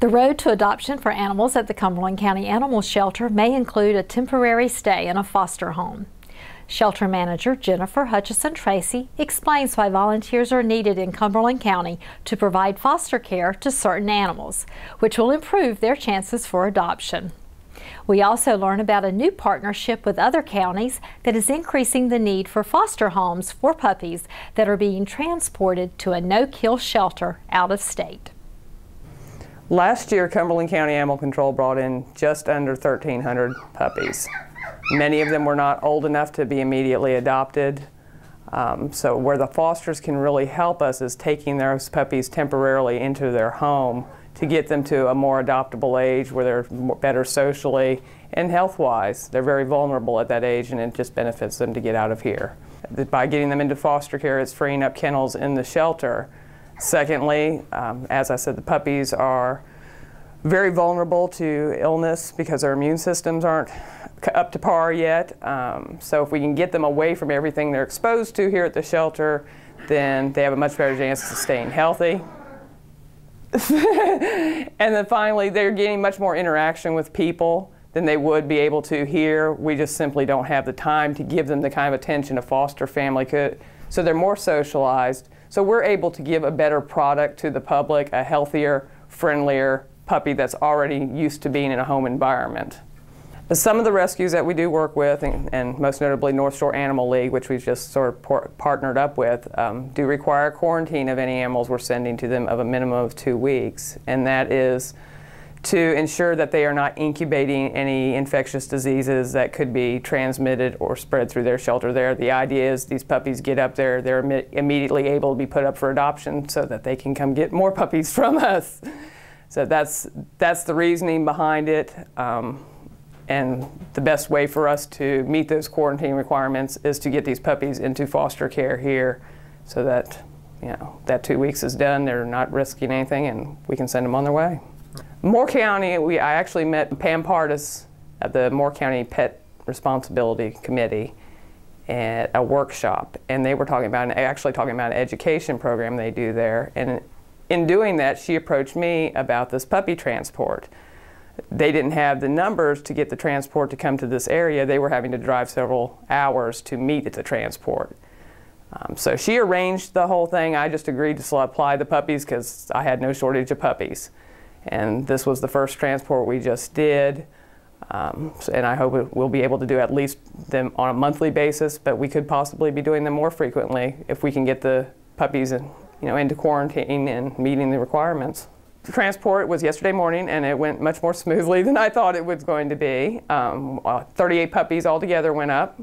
The road to adoption for animals at the Cumberland County Animal Shelter may include a temporary stay in a foster home. Shelter Manager Jennifer Hutchison Tracy explains why volunteers are needed in Cumberland County to provide foster care to certain animals, which will improve their chances for adoption. We also learn about a new partnership with other counties that is increasing the need for foster homes for puppies that are being transported to a no-kill shelter out of state. Last year, Cumberland County Animal Control brought in just under 1,300 puppies. Many of them were not old enough to be immediately adopted. So where the fosters can really help us is taking those puppies temporarily into their home to get them to a more adoptable age where they're better socially and health-wise. They're very vulnerable at that age, and it just benefits them to get out of here. By getting them into foster care, it's freeing up kennels in the shelter. Secondly, as I said, the puppies are very vulnerable to illness because their immune systems aren't up to par yet. So if we can get them away from everything they're exposed to here at the shelter, then they have a much better chance of staying healthy. And then finally, they're getting much more interaction with people than they would be able to here. We just simply don't have the time to give them the kind of attention a foster family could. So they're more socialized. So we're able to give a better product to the public, a healthier, friendlier puppy that's already used to being in a home environment. Some of the rescues that we do work with, and most notably North Shore Animal League, which we've just sort of partnered up with, do require quarantine of any animals we're sending to them of a minimum of 2 weeks. And that is to ensure that they are not incubating any infectious diseases that could be transmitted or spread through their shelter there. The idea is these puppies get up there, they're immediately able to be put up for adoption so that they can come get more puppies from us. So that's the reasoning behind it. And the best way for us to meet those quarantine requirements is to get these puppies into foster care here so that, that 2 weeks is done, they're not risking anything, and we can send them on their way. Moore County, I actually met Pam Pardis at the Moore County Pet Responsibility Committee at a workshop, and they were actually talking about an education program they do there. And in doing that, she approached me about this puppy transport. They didn't have the numbers to get the transport to come to this area. They were having to drive several hours to meet at the transport. So she arranged the whole thing. I just agreed to supply the puppies because I had no shortage of puppies. And this was the first transport we just did. And I hope we'll be able to do at least them on a monthly basis, but we could possibly be doing them more frequently if we can get the puppies into quarantine and meeting the requirements. The transport was yesterday morning, and it went much more smoothly than I thought it was going to be. 38 puppies altogether went up,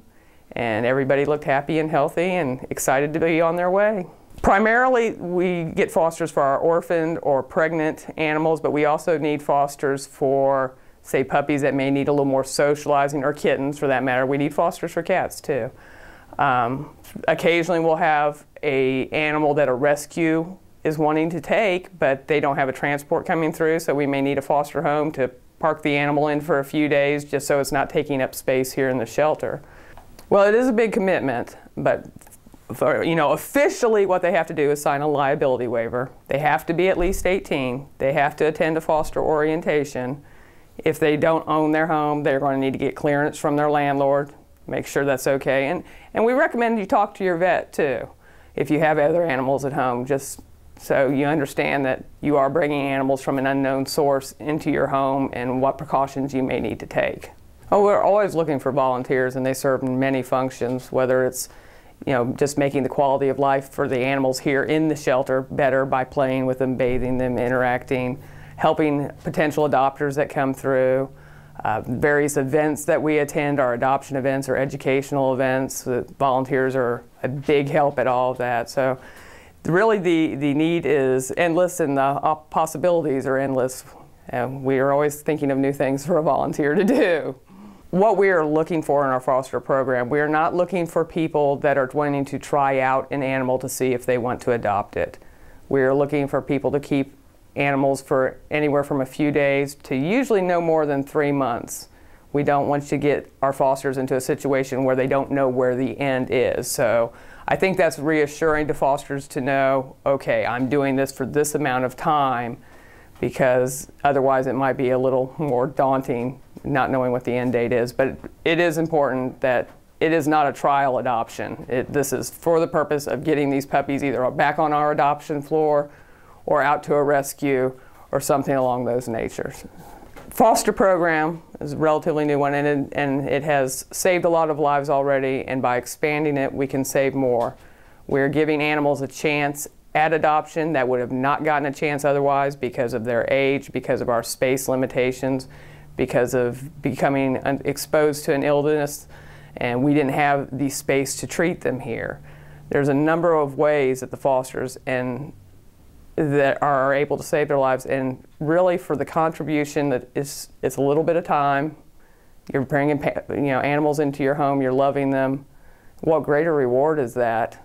and everybody looked happy and healthy and excited to be on their way. Primarily, we get fosters for our orphaned or pregnant animals, but we also need fosters for, say, puppies that may need a little more socializing, or kittens for that matter. We need fosters for cats too. Occasionally we'll have an animal that a rescue is wanting to take, but they don't have a transport coming through, so we may need a foster home to park the animal in for a few days just so it's not taking up space here in the shelter. Well, it is a big commitment, but officially what they have to do is sign a liability waiver. They have to be at least 18. They have to attend a foster orientation. If they don't own their home, they're going to need to get clearance from their landlord, make sure that's okay. And we recommend you talk to your vet too if you have other animals at home, just so you understand that you are bringing animals from an unknown source into your home and what precautions you may need to take. Oh, we're always looking for volunteers, and they serve many functions, whether it's just making the quality of life for the animals here in the shelter better by playing with them, bathing them, interacting, helping potential adopters that come through, various events that we attend, our adoption events or educational events. The volunteers are a big help at all of that. So really the need is endless, and the possibilities are endless. We are always thinking of new things for a volunteer to do. What we are looking for in our foster program, we are not looking for people that are wanting to try out an animal to see if they want to adopt it. We are looking for people to keep animals for anywhere from a few days to usually no more than 3 months. We don't want to get our fosters into a situation where they don't know where the end is. So I think that's reassuring to fosters to know, okay, I'm doing this for this amount of time, because otherwise it might be a little more daunting not knowing what the end date is. But it is important that it is not a trial adoption. This is for the purpose of getting these puppies either back on our adoption floor or out to a rescue or something along those natures. Foster program is a relatively new one, and it has saved a lot of lives already, and by expanding it we can save more. We're giving animals a chance at adoption that would have not gotten a chance otherwise because of their age, because of our space limitations, because of becoming exposed to an illness, and we didn't have the space to treat them here. There's a number of ways that the fosters that are able to save their lives, and really for the contribution that it's a little bit of time. You're bringing animals into your home, you're loving them. What greater reward is that